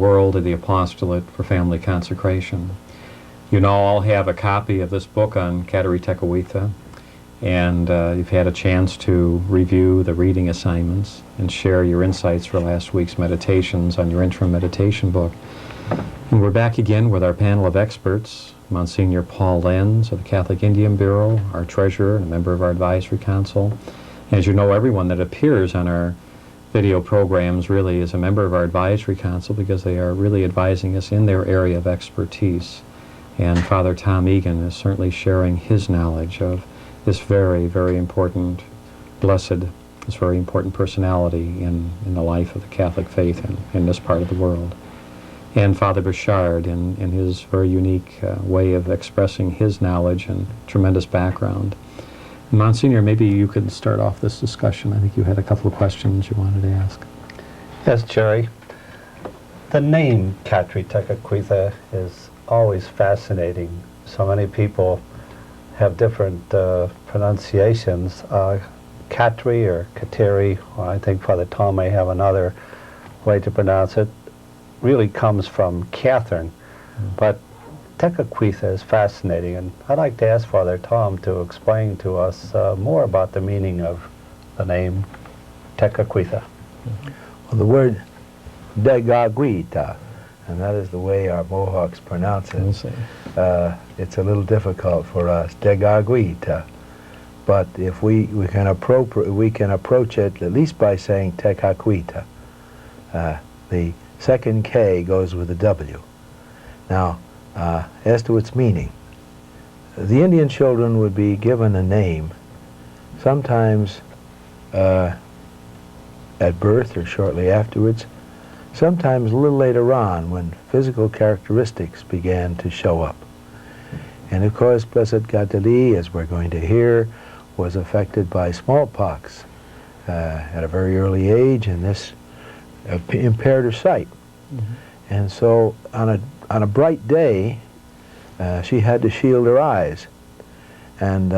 world of the Apostolate for Family Consecration. You now all have a copy of this book on Kateri Tekakwitha, and you've had a chance to review the reading assignments and share your insights for last week's meditations on your interim meditation book. And we're back again with our panel of experts, Monsignor Paul Lenz of the Catholic Indian Bureau, our treasurer and a member of our advisory council. As you know, everyone that appears on our video programs really is a member of our advisory council because they are really advising us in their area of expertise. And Father Tom Egan is certainly sharing his knowledge of this very, very important, blessed, this very important personality in the life of the Catholic faith in this part of the world. And Father Bouchard in his very unique way of expressing his knowledge and tremendous background. Monsignor, maybe you could start off this discussion. I think you had a couple of questions you wanted to ask. Yes, Jerry. The name Kateri Tekakwitha is always fascinating. So many people have different pronunciations. Kateri or Kateri, or I think Father Tom may have another way to pronounce it, really comes from Catherine. But Tekakwitha is fascinating, and I'd like to ask Father Tom to explain to us more about the meaning of the name Tekakwitha. Well, the word Tekakwitha, and that is the way our Mohawks pronounce it. It's a little difficult for us, Tekakwitha, but if we can approach it at least by saying Tekakwitha. The second K goes with the W. Now, as to its meaning, the Indian children would be given a name sometimes at birth or shortly afterwards, sometimes a little later on when physical characteristics began to show up. And of course, Blessed Gatali, as we're going to hear, was affected by smallpox at a very early age, and this impaired her sight. And so on a bright day, she had to shield her eyes, and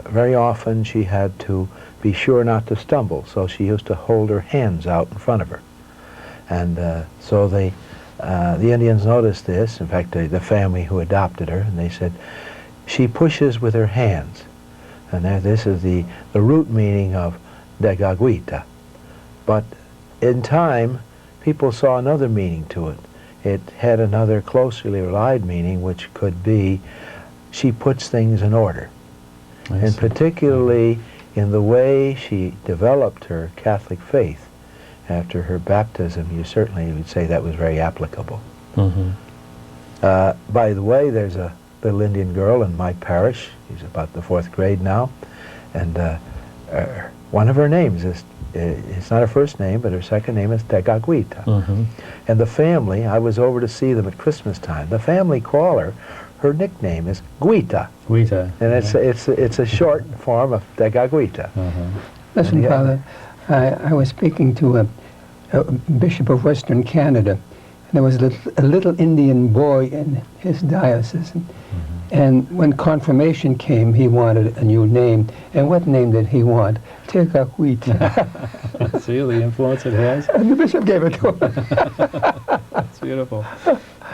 very often she had to be sure not to stumble, so she used to hold her hands out in front of her. And so the Indians noticed this, in fact the family who adopted her, and they said, she pushes with her hands. And this is the root meaning of Tekakwitha. But in time, people saw another meaning to it. It had another closely allied meaning, which could be she puts things in order. And particularly in the way she developed her Catholic faith after her baptism, you certainly would say that was very applicable. By the way, there's a little Indian girl in my parish. She's about the 4th grade now. And one of her names is, it's not her first name, but her second name is Tekakwitha. And the family, I was over to see them at Christmas time, the family call her nickname is Gwita. Gwita. And it's a short form of Tekakwitha. Listen, Father, I was speaking to a bishop of Western Canada, and there was a little Indian boy in his diocese. And when confirmation came, he wanted a new name. And what name did he want? Tekakwitha. See the influence it has? And the bishop gave it to him. That's beautiful.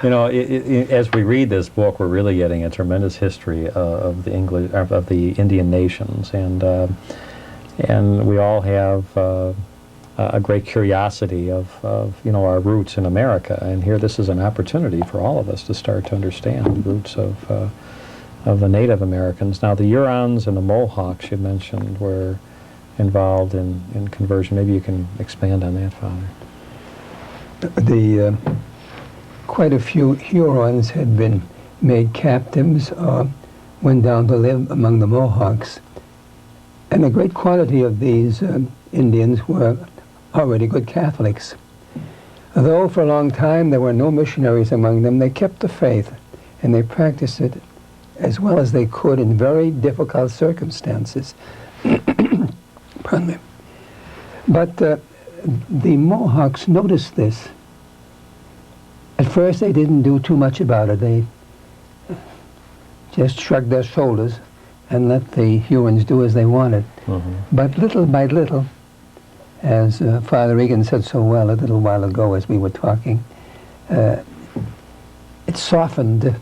You know, as we read this book, we're really getting a tremendous history of the Indian nations, and we all have a great curiosity of our roots in America. And here, this is an opportunity for all of us to start to understand the roots of the Native Americans. Now, the Hurons and the Mohawks you mentioned were involved in conversion. Maybe you can expand on that, Father. Quite a few Hurons had been made captives or went down to live among the Mohawks. And a great quantity of these Indians were already good Catholics. Though for a long time there were no missionaries among them, they kept the faith and they practiced it as well as they could in very difficult circumstances. Pardon me. But the Mohawks noticed this. At first they didn't do too much about it. They just shrugged their shoulders and let the Hurons do as they wanted. But little by little, as Father Egan said so well a little while ago as we were talking, it softened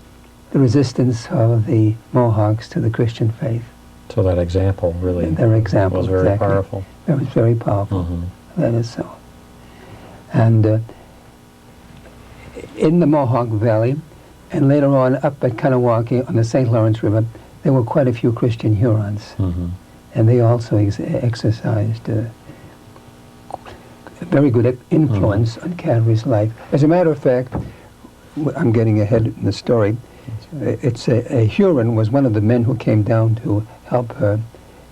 the resistance of the Mohawks to the Christian faith. So that example really Their example was very exactly. powerful. It was very powerful. Mm-hmm. That is so. And in the Mohawk Valley, and later on up at Kanawake on the St. Lawrence River, there were quite a few Christian Hurons. Mm-hmm. And they also exercised a very good influence on Cattery's life. As a matter of fact, I'm getting ahead in the story. It's a Huron was one of the men who came down to help her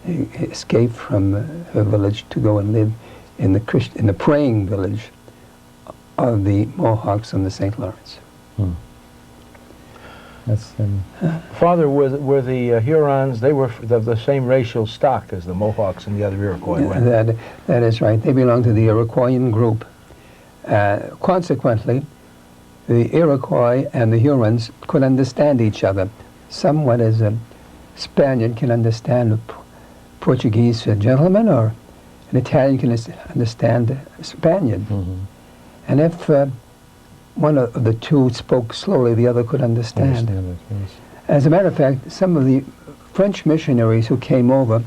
escape from her village to go and live in the praying village of the Mohawks on the St. Lawrence. That's Father, were the Hurons, they were of the same racial stock as the Mohawks and the other Iroquois, weren't That is right. They belong to the Iroquoian group. Consequently, the Iroquois and the Hurons could understand each other, somewhat as a Spaniard can understand a Portuguese gentleman, or an Italian can understand a Spaniard. Mm-hmm. And if one of the two spoke slowly, the other could understand. Yes. As a matter of fact, some of the French missionaries who came over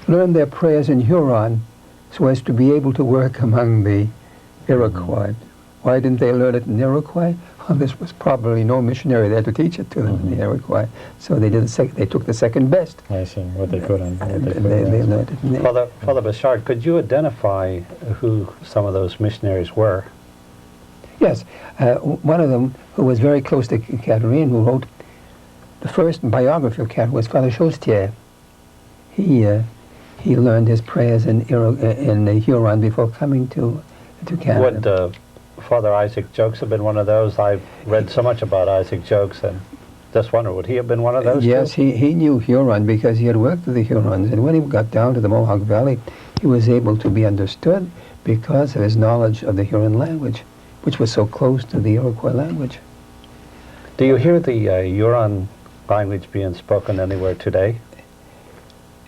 learned their prayers in Huron so as to be able to work among the Iroquois. Why didn't they learn it in Iroquois? Well, this was probably no missionary there to teach it to them in the Iroquois. So they did they took the second best. I see what they could on. They learned it in the Father Bouchard, could you identify who some of those missionaries were? Yes, one of them who was very close to Catherine, who wrote the first biography of Catherine, was Father Chostier. He learned his prayers in Huron before coming to Canada. Would Father Isaac Jokes have been one of those? I've read so much about Isaac Jokes, and just wonder, would he have been one of those? Yes, too? he knew Huron because he had worked with the Hurons, and when he got down to the Mohawk Valley, he was able to be understood because of his knowledge of the Huron language, which was so close to the Iroquois language. Do you hear the Huron language being spoken anywhere today?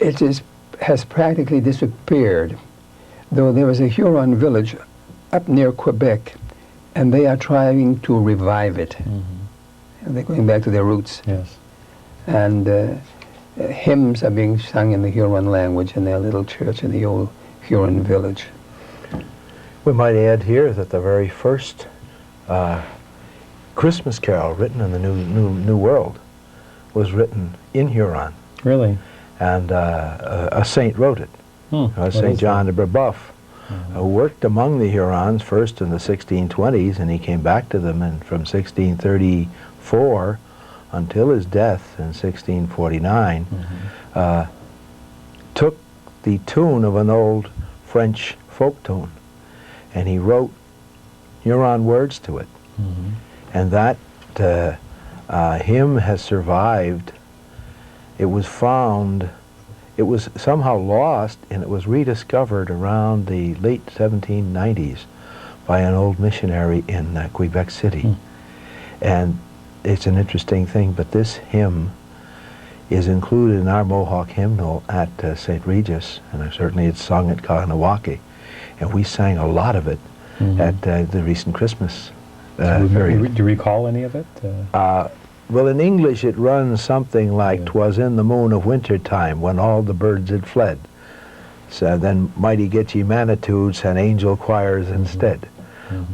It has practically disappeared, though there is a Huron village up near Quebec, and they are trying to revive it. And they're going back to their roots. Yes. And hymns are being sung in the Huron language in their little church in the old Huron village. We might add here that the very first Christmas carol written in the New World was written in Huron, Really? and a saint wrote it, St. John de Brebeuf, who worked among the Hurons first in the 1620s, and he came back to them from 1634 until his death in 1649, took the tune of an old French folk tune, and he wrote Huron words to it. And that hymn has survived. It was found, it was somehow lost, and it was rediscovered around the late 1790s by an old missionary in Quebec City. And it's an interesting thing, but this hymn is included in our Mohawk hymnal at St. Regis, and certainly it's sung at Kahanawake. And we sang a lot of it at the recent Christmas period. Do you recall any of it? Well, in English it runs something like, "'Twas in the moon of winter time when all the birds had fled. So then mighty get ye manitudes and angel choirs instead."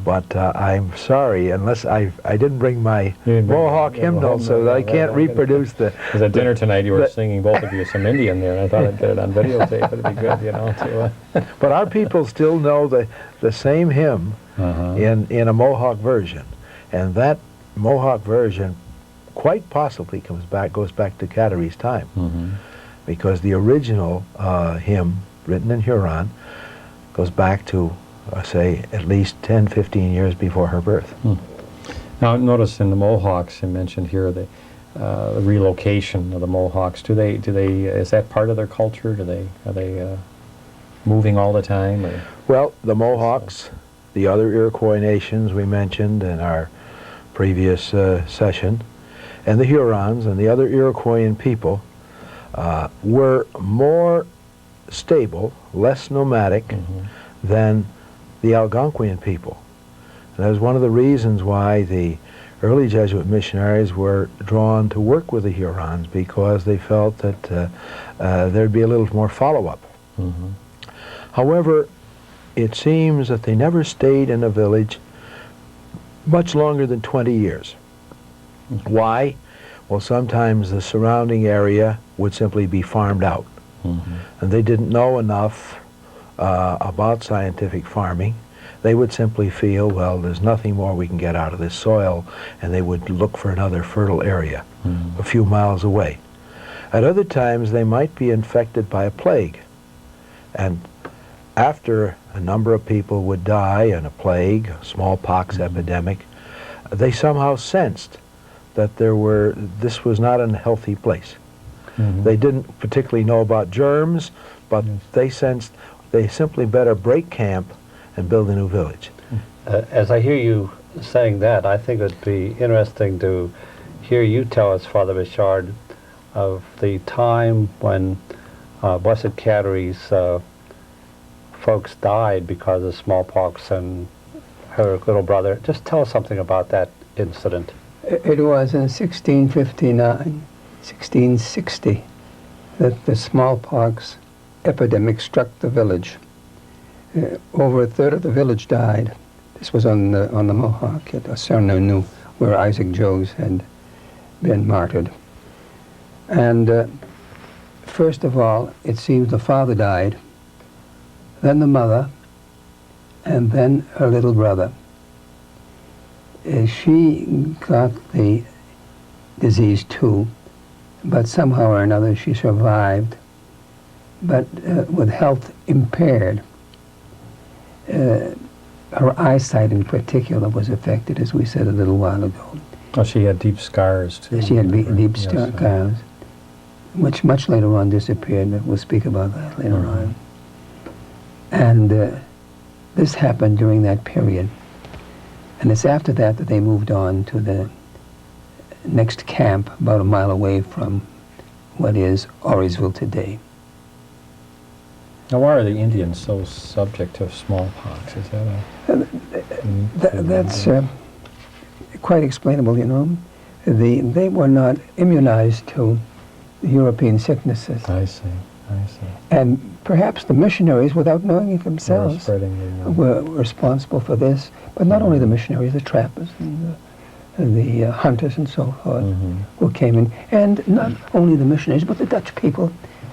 But I'm sorry, unless I didn't bring my Mohawk hymnal, so I can't reproduce the... Because at dinner tonight you were singing, both of you, some Indian there, and I thought I'd get it on videotape. It'd be good, you know, to... But our people still know the same hymn in a Mohawk version. And that Mohawk version quite possibly goes back to Cattery's time. Because the original hymn, written in Huron, goes back to, say, at least 10, 15 years before her birth. Now, notice in the Mohawks, you mentioned here the relocation of the Mohawks. Is that part of their culture? Are they moving all the time? Or? Well, the Mohawks, the other Iroquois nations we mentioned in our previous session, and the Hurons and the other Iroquoian people were more stable, less nomadic than the Algonquian people. And that was one of the reasons why the early Jesuit missionaries were drawn to work with the Hurons, because they felt that there'd be a little more follow-up. Mm-hmm. However, it seems that they never stayed in a village much longer than 20 years. Okay. Why? Well, sometimes the surrounding area would simply be farmed out. Mm-hmm. And they didn't know enough about scientific farming. They would simply feel, well, there's nothing more we can get out of this soil, and they would look for another fertile area Mm-hmm. a few miles away. At other times, they might be infected by a plague. And after a number of people would die in a plague, a smallpox epidemic, they somehow sensed that this was not a healthy place. Mm-hmm. They didn't particularly know about germs, but they sensed they simply better break camp and build a new village. As I hear you saying that, I think it would be interesting to hear you tell us, Father Bichard, of the time when Blessed Catherie's folks died because of smallpox and her little brother. Just tell us something about that incident. It was in 1659, 1660, that the smallpox epidemic struck the village. Over a third of the village died. This was on the Mohawk at Cernonu, where Isaac Jogues had been martyred. And first of all, it seems the father died, then the mother, and then her little brother. She got the disease too, but somehow or another she survived, but with health impaired. Her eyesight in particular was affected, as we said a little while ago. Oh, she had deep scars, too. She had deep Yes, scars, which much later on disappeared, but we'll speak about that later on. And this happened during that period. And it's after that that they moved on to the next camp, about a mile away from what is Auriesville today. Now, why are the Indians so subject to smallpox? Is that That's quite explainable, you know. They were not immunized to the European sicknesses. I see. And perhaps the missionaries, without knowing it themselves, Spreading the, were responsible for this. But not only the missionaries, the trappers and the hunters and so forth who came in. And not only the missionaries, but the Dutch people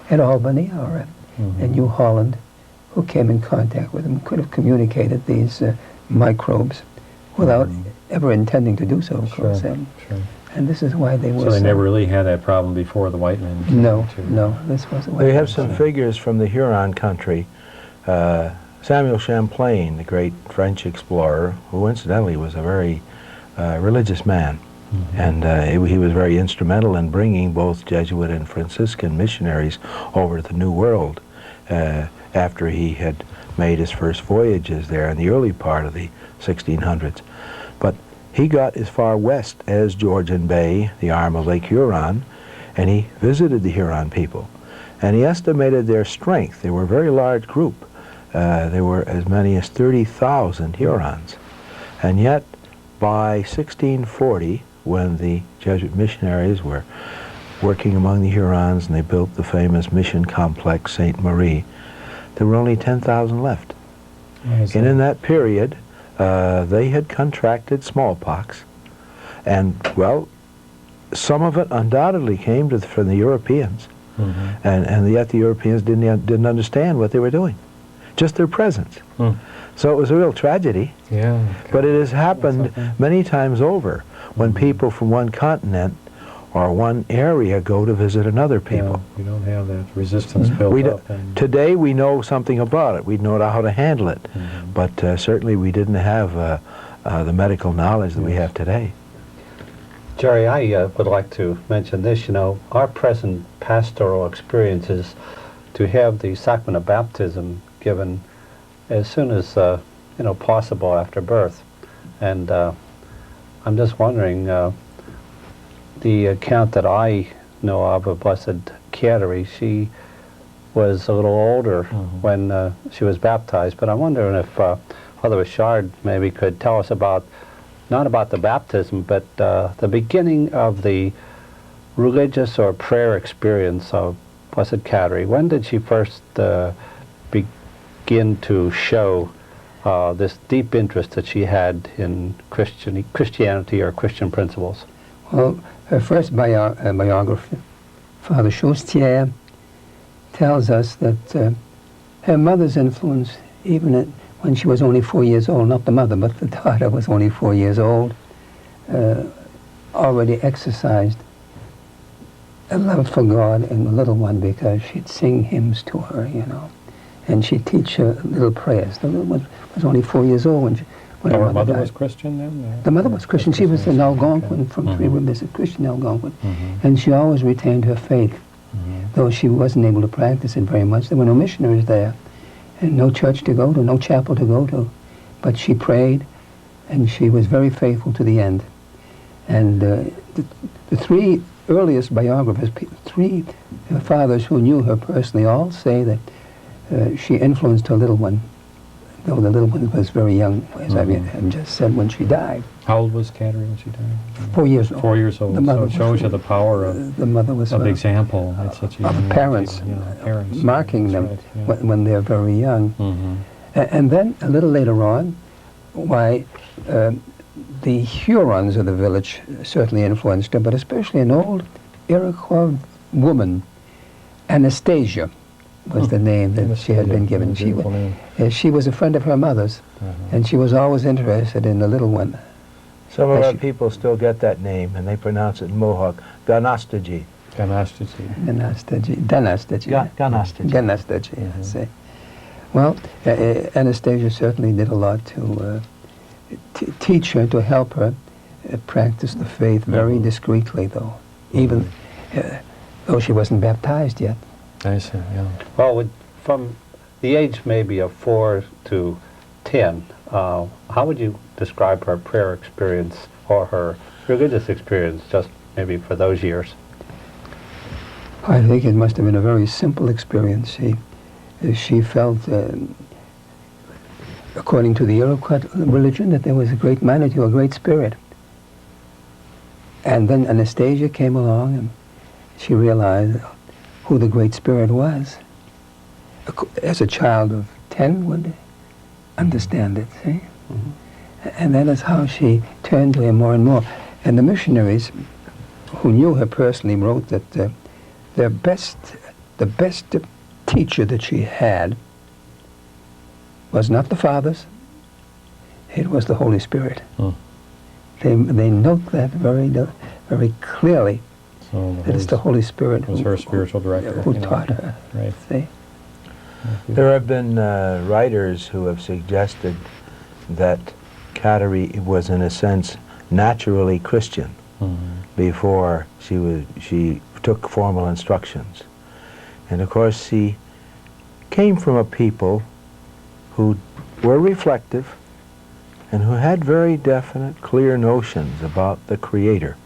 at Albany or in New Holland who came in contact with them could have communicated these microbes without ever intending to do so, of course. Sure. And this is why they were So they never really had that problem before the white men came No, to... no, this wasn't. We have some figures from the Huron country. Samuel Champlain, the great French explorer, who incidentally was a very religious man, and he was very instrumental in bringing both Jesuit and Franciscan missionaries over to the New World after he had made his first voyages there in the early part of the 1600s. But he got as far west as Georgian Bay, the arm of Lake Huron, and he visited the Huron people. And he estimated their strength. They were a very large group. There were as many as 30,000 Hurons. And yet, by 1640, when the Jesuit missionaries were working among the Hurons and they built the famous mission complex, St. Marie, there were only 10,000 left. And in that period, they had contracted smallpox, and well, some of it undoubtedly came from the Europeans, and yet the Europeans didn't understand what they were doing, just their presence. So it was a real tragedy. Yeah. But it has happened many times over when people from one continent or one area go to visit another people. Yeah, we don't have that resistance built up. Today we know something about it. We know how to handle it. But certainly we didn't have the medical knowledge that we have today. Jerry, I would like to mention this. You know, our present pastoral experience is to have the sacrament of baptism given as soon as possible after birth. And I'm just wondering, the account that I know of Blessed Catherine, she was a little older when she was baptized, but I'm wondering if Father Richard maybe could tell us about, not about the baptism, but the beginning of the religious or prayer experience of Blessed Cattery. When did she first begin to show this deep interest that she had in Christianity or Christian principles? Well, her first biography, Father Chaustier, tells us that her mother's influence, even when she was only 4 years old, not the mother, but the daughter was only 4 years old, already exercised a love for God in the little one, because she'd sing hymns to her, you know, and she'd teach her little prayers. The little one was only 4 years old when her mother was Christian then? The mother was Christian. She was an Algonquin from Three Rivers, a Christian Algonquin, and she always retained her faith, though she wasn't able to practice it very much. There were no missionaries there, and no church to go to, no chapel to go to, but she prayed, and she was very faithful to the end. And the three earliest biographers, three fathers who knew her personally, all say that she influenced her little one, though the little one was very young, as I have just said, when she died. How old was Cattery when she died? 4 years old. 4 years old. So it shows you the power of the mother was of example at such a young of age, parents, you know, parents marking them right, yeah. when they're very young. And then a little later on, why the Hurons of the village certainly influenced her, but especially an old Iroquois woman, Anastasia was the name that she had been given. She was a friend of her mother's, and she was always interested in the little one. Some of our people still get that name, and they pronounce it in Mohawk, Ganastaji. Ganastaji. Ganastaji, I say. Well, Anastasia certainly did a lot to teach her, to help her practice the faith very discreetly, though, even though she wasn't baptized yet. I see, yeah. Well, from the age maybe of 4 to 10, how would you describe her prayer experience or her religious experience, just maybe for those years? I think it must have been a very simple experience. She felt, according to the Iroquois religion, that there was a great Manitou, a great spirit. And then Anastasia came along, and she realized who the Great Spirit was. As a child of 10 would understand it, see? And that is how she turned to him more and more. And the missionaries who knew her personally wrote that the best teacher that she had was not the fathers, it was the Holy Spirit. They note that very clearly. So that it's the Holy Spirit was her spiritual director who taught her. Right. See? There have been writers who have suggested that Cattery was, in a sense, naturally Christian before she took formal instructions. And of course, she came from a people who were reflective and who had very definite, clear notions about the Creator.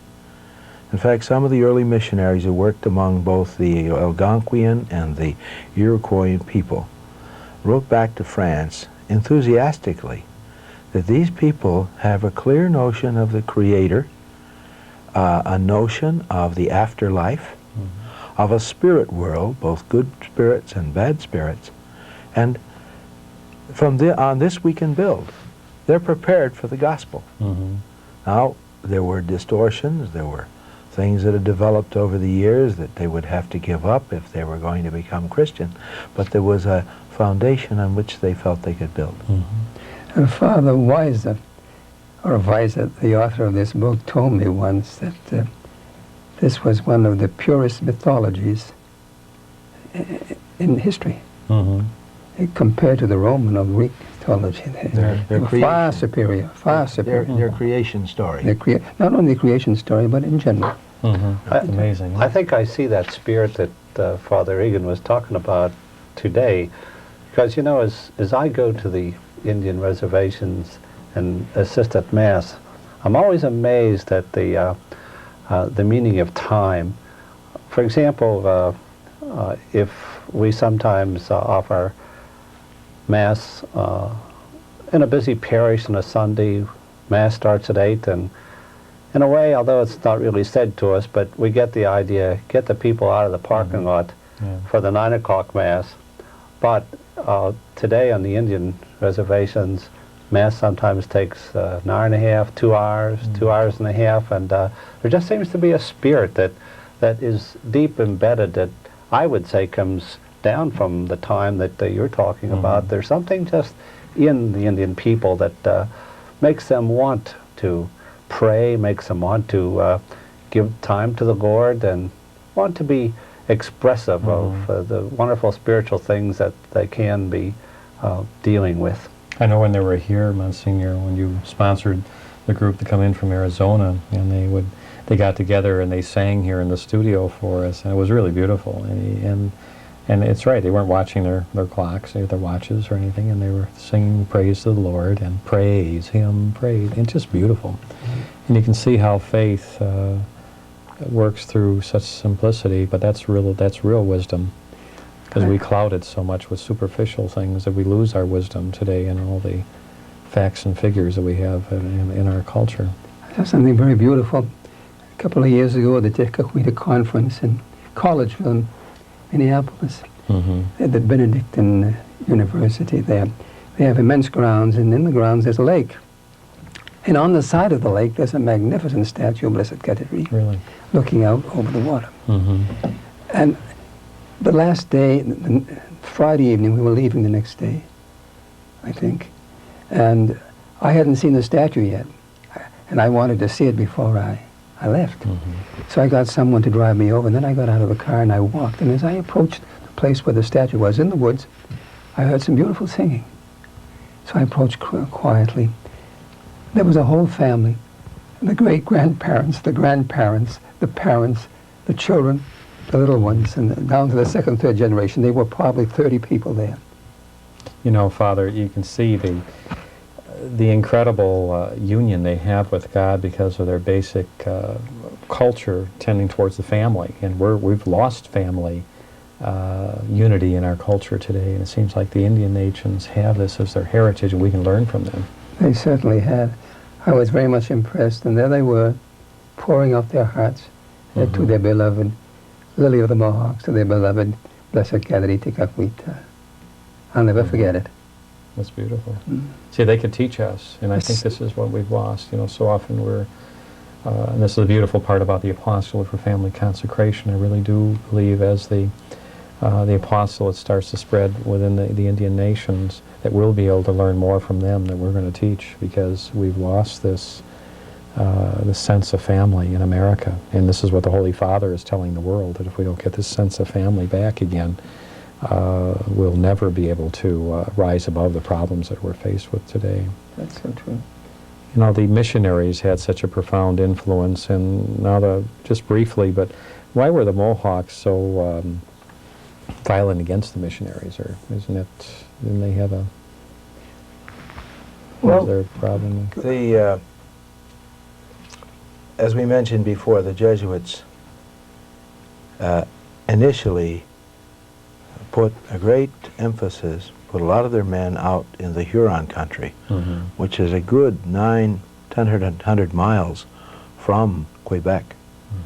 In fact, some of the early missionaries who worked among both the Algonquian and the Iroquois people wrote back to France enthusiastically that these people have a clear notion of the Creator, a notion of the afterlife, of a spirit world, both good spirits and bad spirits, and on this we can build. They're prepared for the gospel. Now, there were distortions, there were things that had developed over the years that they would have to give up if they were going to become Christian, but there was a foundation on which they felt they could build. Father Weiser, the author of this book, told me once that this was one of the purest mythologies in history, compared to the Roman or Greek mythology. They're far superior, Their creation story. Not only the creation story, but in general. Amazing. I think I see that spirit that Father Egan was talking about today, because, you know, as I go to the Indian reservations and assist at Mass, I'm always amazed at the meaning of time. For example, if we sometimes offer Mass in a busy parish on a Sunday, Mass starts at 8, and in a way, although it's not really said to us, but we get the idea, get the people out of the parking lot for the 9 o'clock Mass. But today on the Indian reservations, Mass sometimes takes an hour and a half, 2 hours, 2 hours and a half, and there just seems to be a spirit that is deep embedded that I would say comes down from the time that you're talking about. There's something just in the Indian people that makes them want to pray, makes them want to give time to the Lord and want to be expressive of the wonderful spiritual things that they can be dealing with. I know when they were here, Monsignor, when you sponsored the group to come in from Arizona, and they got together and they sang here in the studio for us, and it was really beautiful. And it's right, they weren't watching their clocks, their watches or anything, and they were singing praise to the Lord and praise Him, praise. It's just beautiful. And you can see how faith works through such simplicity, but that's real wisdom. Because we cloud it so much with superficial things that we lose our wisdom today in all the facts and figures that we have in our culture. That's something very beautiful. A couple of years ago, the Tekakwitha conference in Collegeville, Minneapolis, at the Benedictine University there. They have immense grounds, and in the grounds there's a lake. And on the side of the lake, there's a magnificent statue of Blessed Catherine, really, looking out over the water. And the last day, Friday evening, we were leaving the next day, I think, and I hadn't seen the statue yet, and I wanted to see it before I left. So I got someone to drive me over, and then I got out of the car and I walked, and as I approached the place where the statue was in the woods, I heard some beautiful singing. So I approached quietly. There was a whole family, the great-grandparents, the grandparents, the parents, the children, the little ones, and down to the second, third generation. There were probably 30 people there. You know, Father, you can see the incredible union they have with God because of their basic culture tending towards the family. And we've lost family unity in our culture today, and it seems like the Indian nations have this as their heritage, and we can learn from them. They certainly had. I was very much impressed, and there they were, pouring out their hearts to their beloved Lily of the Mohawks, to their beloved Blessed Catherine Tekakwitha. I'll never forget it. That's beautiful. See, they could teach us, and I think this is what we've lost. You know, so often we're, and this is the beautiful part about the Apostolate for Family Consecration. I really do believe as the Apostolate starts to spread within the Indian nations, that we'll be able to learn more from them that we're going to teach, because we've lost this sense of family in America. And this is what the Holy Father is telling the world, that if we don't get this sense of family back again, we'll never be able to rise above the problems that we're faced with today. That's so true. You know, the missionaries had such a profound influence, and now just briefly, but why were the Mohawks so violent against the missionaries, or didn't they have a, was there a problem? As we mentioned before, the Jesuits initially put a great emphasis, put a lot of their men out in the Huron country, which is a good 900 miles from Quebec,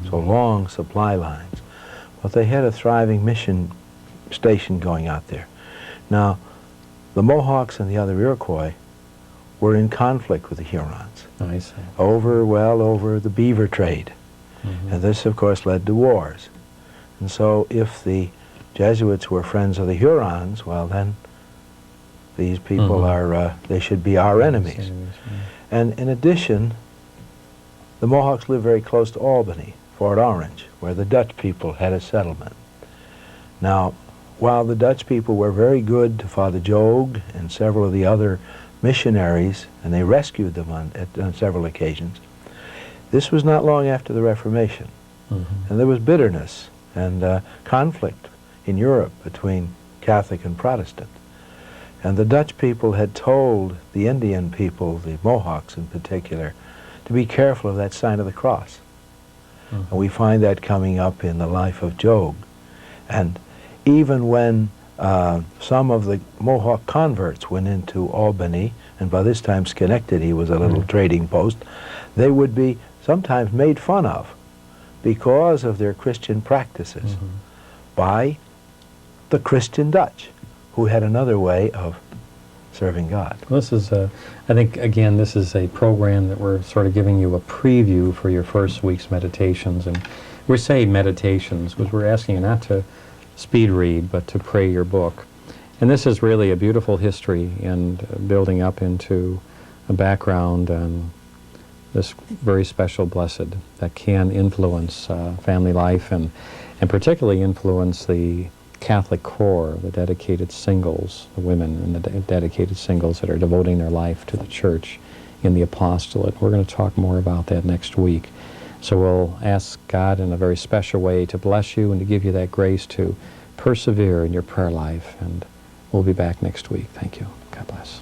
so long supply lines. But they had a thriving mission station going out there. Now, the Mohawks and the other Iroquois were in conflict with the Hurons. I see. Over the beaver trade. And this, of course, led to wars. And so if the Jesuits were friends of the Hurons, well then, these people are, they should be our enemies. And in addition, the Mohawks lived very close to Albany, Fort Orange, where the Dutch people had a settlement. Now, while the Dutch people were very good to Father Jogues and several of the other missionaries, and they rescued them on several occasions, this was not long after the Reformation. And there was bitterness and conflict in Europe between Catholic and Protestant. And the Dutch people had told the Indian people, the Mohawks in particular, to be careful of that sign of the cross. And we find that coming up in the life of Jogues. And even when some of the Mohawk converts went into Albany and by this time Schenectady was a little trading post, they would be sometimes made fun of because of their Christian practices by the Christian Dutch, who had another way of serving God. This is I think, again, this is a program that we're sort of giving you a preview for your first week's meditations. And we're saying meditations because we're asking you not to speed read, but to pray your book. And this is really a beautiful history and building up into a background on this very special blessed that can influence family life and particularly influence the Catholic core, the dedicated singles, the women and the dedicated singles that are devoting their life to the Church in the Apostolate. We're going to talk more about that next week. So we'll ask God in a very special way to bless you and to give you that grace to persevere in your prayer life. And we'll be back next week. Thank you. God bless.